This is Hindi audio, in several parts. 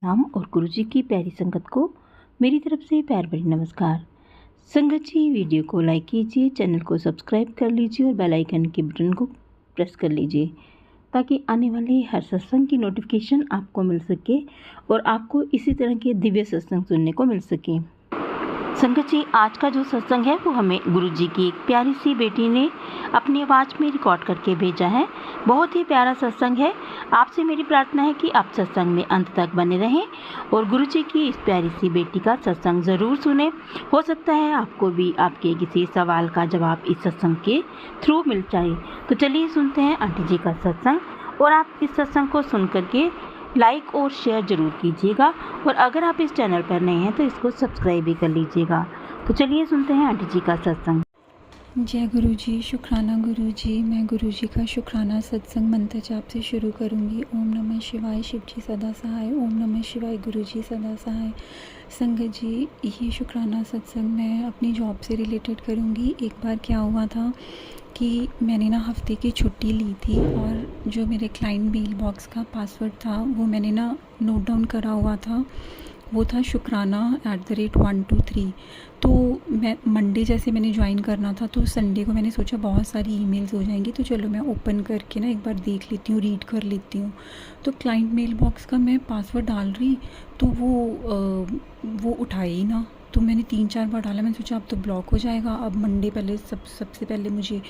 राम और गुरु जी की प्यारी संगत को मेरी तरफ से प्यार भरी नमस्कार। संगत जी, वीडियो को लाइक कीजिए, चैनल को सब्सक्राइब कर लीजिए और बेल आइकन के बटन को प्रेस कर लीजिए ताकि आने वाले हर सत्संग की नोटिफिकेशन आपको मिल सके और आपको इसी तरह के दिव्य सत्संग सुनने को मिल सके। संगत जी, आज का जो सत्संग है वो हमें गुरु जी की एक प्यारी सी बेटी ने अपनी आवाज़ में रिकॉर्ड करके भेजा है। बहुत ही प्यारा सत्संग है। आपसे मेरी प्रार्थना है कि आप सत्संग में अंत तक बने रहें और गुरु जी की इस प्यारी सी बेटी का सत्संग ज़रूर सुने। हो सकता है आपको भी आपके किसी सवाल का जवाब इस सत्संग के थ्रू मिल जाए। तो चलिए सुनते हैं आंटी जी का सत्संग। और आप इस सत्संग को सुन करके लाइक और शेयर ज़रूर कीजिएगा और अगर आप इस चैनल पर नए हैं तो इसको सब्सक्राइब भी कर लीजिएगा। तो चलिए सुनते हैं आंटी जी का सत्संग। जय गुरु जी, शुक्राना गुरु जी। मैं गुरु जी का शुक्राना सत्संग मंत्र जाप से शुरू करूंगी। ओम नमः शिवाय, शिव जी सदा सहाय। ओम नमः शिवाय, गुरु जी सदा सहाय। संगत जी, ये शुक्राना सत्संग मैं अपनी जॉब से रिलेटेड करूंगी। एक बार क्या हुआ था कि मैंने ना हफ्ते की छुट्टी ली थी और जो मेरे क्लाइंट मेल बॉक्स का पासवर्ड था वो मैंने ना नोट डाउन करा हुआ था। वो था शुक्राना@123। तो मैं मंडे जैसे मैंने ज्वाइन करना था तो संडे को मैंने सोचा बहुत सारी ईमेल्स हो जाएंगी तो चलो मैं ओपन करके ना एक बार देख लेती हूँ, रीड कर लेती हूँ। तो क्लाइंट मेल बॉक्स का मैं पासवर्ड डाल रही तो वो उठाए ही ना। तो मैंने 3-4 बार डाला। मैंने सोचा अब तो ब्लॉक हो जाएगा। अब मंडे पहले सबसे पहले मुझे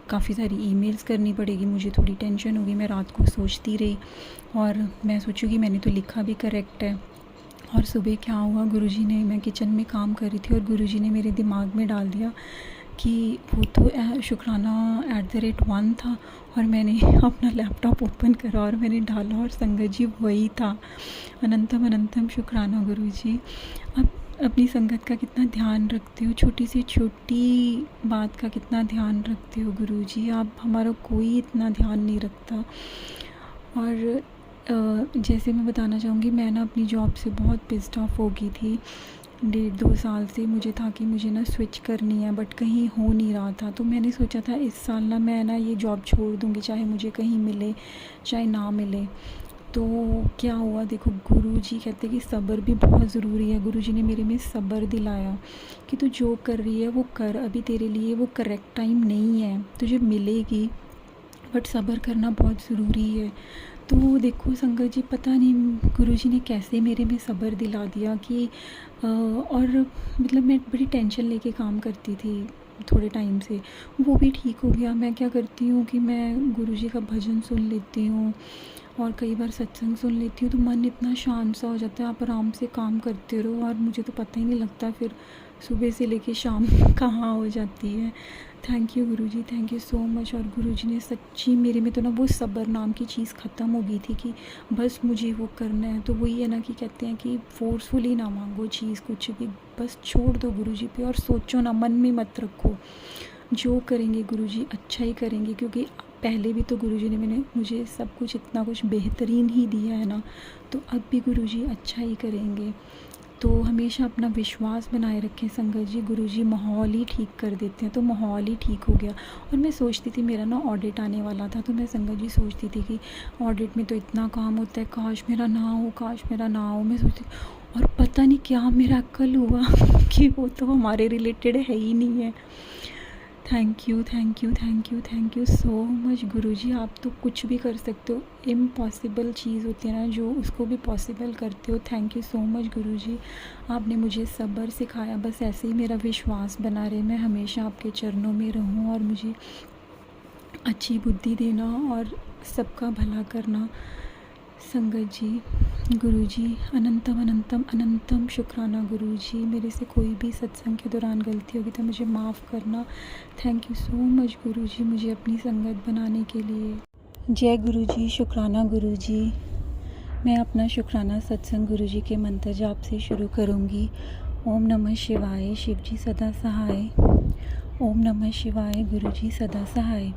काफ़ी सारी ईमेल्स करनी पड़ेगी। मुझे थोड़ी टेंशन होगी। मैं रात को सोचती रही और मैं सोचूँ कि मैंने तो लिखा भी करेक्ट है। और सुबह क्या हुआ, गुरुजी ने, मैं किचन में काम कर रही थी और गुरुजी ने मेरे दिमाग में डाल दिया कि वो तो शुक्राना@1 था। और मैंने अपना लैपटॉप ओपन करा और मैंने डाला और संगत जी वही था। अनंतम अनंतम शुक्राना गुरुजी। अब अपनी संगत का कितना ध्यान रखते हो, छोटी सी छोटी बात का कितना ध्यान रखते हो गुरुजी। आप हमारा कोई इतना ध्यान नहीं रखता। और जैसे मैं बताना चाहूँगी, मैं ना अपनी जॉब से बहुत पिस्ड ऑफ हो गई थी। 1.5-2 साल से मुझे था कि मुझे ना स्विच करनी है बट कहीं हो नहीं रहा था। तो मैंने सोचा था इस साल ना मैं ना ये जॉब छोड़ दूँगी, चाहे मुझे कहीं मिले चाहे ना मिले। तो क्या हुआ, देखो गुरुजी कहते हैं कि सब्र भी बहुत ज़रूरी है। गुरुजी ने मेरे में सब्र दिलाया कि तू जो कर रही है वो कर, अभी तेरे लिए वो करेक्ट टाइम नहीं है, तुझे मिलेगी बट सब्र करना बहुत ज़रूरी है। तो देखो संगत जी, पता नहीं गुरुजी ने कैसे मेरे में सब्र दिला दिया कि और मतलब मैं बड़ी टेंशन लेके काम करती थी थोड़े टाइम से, वो भी ठीक हो गया। मैं क्या करती हूँ कि मैं गुरुजी का भजन सुन लेती हूँ और कई बार सत्संग सुन लेती हूँ तो मन इतना शांत सा हो जाता है। आप आराम से काम करते रहो और मुझे तो पता ही नहीं लगता फिर सुबह से लेके शाम कहाँ हो जाती है। Thank you Guruji, thank you so much. और गुरुजी ने सच्ची मेरे में तो ना वो सब्र नाम की चीज़ ख़त्म हो गई थी कि बस मुझे वो करना है। तो वही है ना कि कहते हैं कि फोर्सफुली ना मांगो चीज़ कुछ भी, बस छोड़ दो गुरुजी पे और सोचो ना, मन में मत रखो। जो करेंगे गुरुजी अच्छा ही करेंगे, क्योंकि पहले भी तो गुरुजी ने मुझे सब कुछ इतना कुछ बेहतरीन ही दिया है ना, तो अब भी गुरुजी अच्छा ही करेंगे। तो हमेशा अपना विश्वास बनाए रखें संगत जी। गुरुजी माहौल ही ठीक कर देते हैं। तो माहौल ही ठीक हो गया। और मैं सोचती थी, मेरा ना ऑडिट आने वाला था, तो मैं संगत जी सोचती थी कि ऑडिट में तो इतना काम होता है, काश मेरा ना हो, काश मेरा ना हो। मैं सोचती, और पता नहीं क्या मेरा अक्ल हुआ कि वो तो हमारे रिलेटेड है ही नहीं है। Thank you thank you thank you thank you so much गुरुजी। आप तो कुछ भी कर सकते हो, इम्पॉसिबल चीज़ होती है ना जो, उसको भी पॉसिबल करते हो। थैंक यू सो मच गुरुजी। आपने मुझे सब्र सिखाया, बस ऐसे ही मेरा विश्वास बना रहे, मैं हमेशा आपके चरणों में रहूं और मुझे अच्छी बुद्धि देना और सबका भला करना संगत जी। गुरुजी अनंतम अनंतम अनंतम शुक्राना गुरुजी। मेरे से कोई भी सत्संग के दौरान गलती होगी तो मुझे माफ़ करना। थैंक यू सो मच गुरुजी मुझे अपनी संगत बनाने के लिए। जय गुरुजी, शुक्राना गुरुजी। मैं अपना शुक्राना सत्संग गुरुजी के मंत्र जाप से शुरू करूँगी। ओम नमः शिवाय, शिव जी सदा सहाय। ओम नमः शिवाय, गुरुजी सदा सहाय।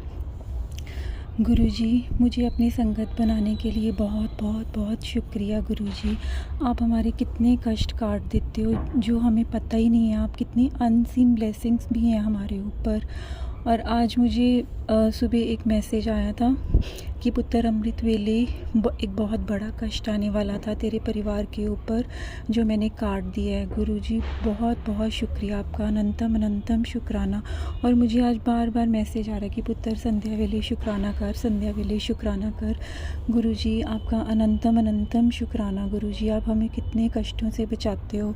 गुरुजी, मुझे अपनी संगत बनाने के लिए बहुत बहुत बहुत शुक्रिया गुरुजी। आप हमारे कितने कष्ट काट देते हो जो हमें पता ही नहीं है। आप कितनी अनसीन ब्लेसिंग्स भी हैं हमारे ऊपर। और आज मुझे सुबह एक मैसेज आया था कि पुत्र अमृत वेले एक बहुत बड़ा कष्ट आने वाला था तेरे परिवार के ऊपर, जो मैंने काट दिया है। गुरुजी बहुत बहुत शुक्रिया आपका, अनंतम अनंतम शुक्राना। और मुझे आज बार बार मैसेज आ रहा है कि पुत्र संध्या वेले शुक्राना कर, संध्या वेले शुक्राना कर। गुरुजी आपका अनंतम अनंतम शुक्राना। गुरुजी आप हमें कितने कष्टों से बचाते हो,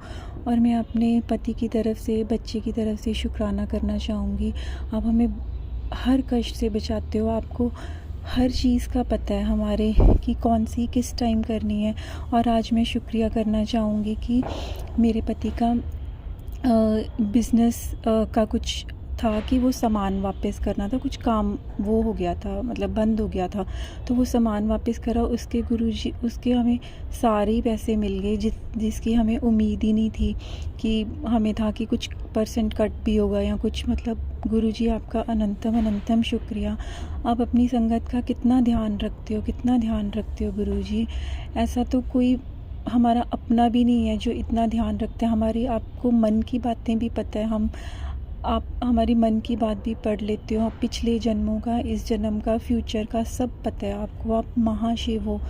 और मैं अपने पति की तरफ से, बच्चे की तरफ से शुक्राना करना चाहूँगी। आप हमें हर कष्ट से बचाते हो, आपको हर चीज़ का पता है हमारे कि कौन सी किस टाइम करनी है। और आज मैं शुक्रिया करना चाहूँगी कि मेरे पति का बिज़नेस का कुछ था कि वो सामान वापस करना था, कुछ काम वो हो गया था, मतलब बंद हो गया था, तो वो सामान वापस करा। उसके गुरुजी, उसके हमें सारे ही पैसे मिल गए जिसकी हमें उम्मीद ही नहीं थी, कि हमें था कि कुछ % कट भी होगा या कुछ, मतलब गुरुजी आपका अनंतम अनंतम शुक्रिया। आप अपनी संगत का कितना ध्यान रखते हो, कितना ध्यान रखते हो गुरुजी। ऐसा तो कोई हमारा अपना भी नहीं है जो इतना ध्यान रखते हैं हमारी। आपको मन की बातें भी पता है, आप हमारी मन की बात भी पढ़ लेते हो। आप पिछले जन्मों का, इस जन्म का, फ्यूचर का सब पता है आपको। आप महाशिव हो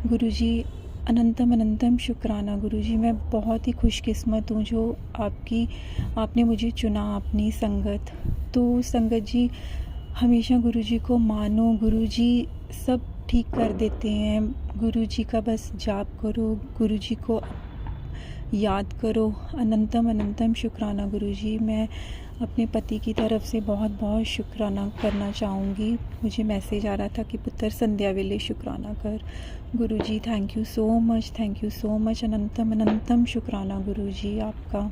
गुरुजी, अनंतम अनंतम शुक्राना। गुरुजी मैं बहुत ही खुशकिस्मत हूँ जो आपने मुझे चुना अपनी संगत। तो संगत जी हमेशा गुरुजी को मानो, गुरुजी सब ठीक कर देते हैं। गुरुजी का बस जाप करो, गुरुजी को याद करो। अनंतम अनंतम शुक्राना गुरुजी। मैं अपने पति की तरफ से बहुत बहुत शुक्राना करना चाहूँगी। मुझे मैसेज आ रहा था कि पुत्र संध्या वेले शुक्राना कर। गुरुजी thank you so much, thank you so much. अनंतम अनंतम शुक्राना गुरुजी आपका।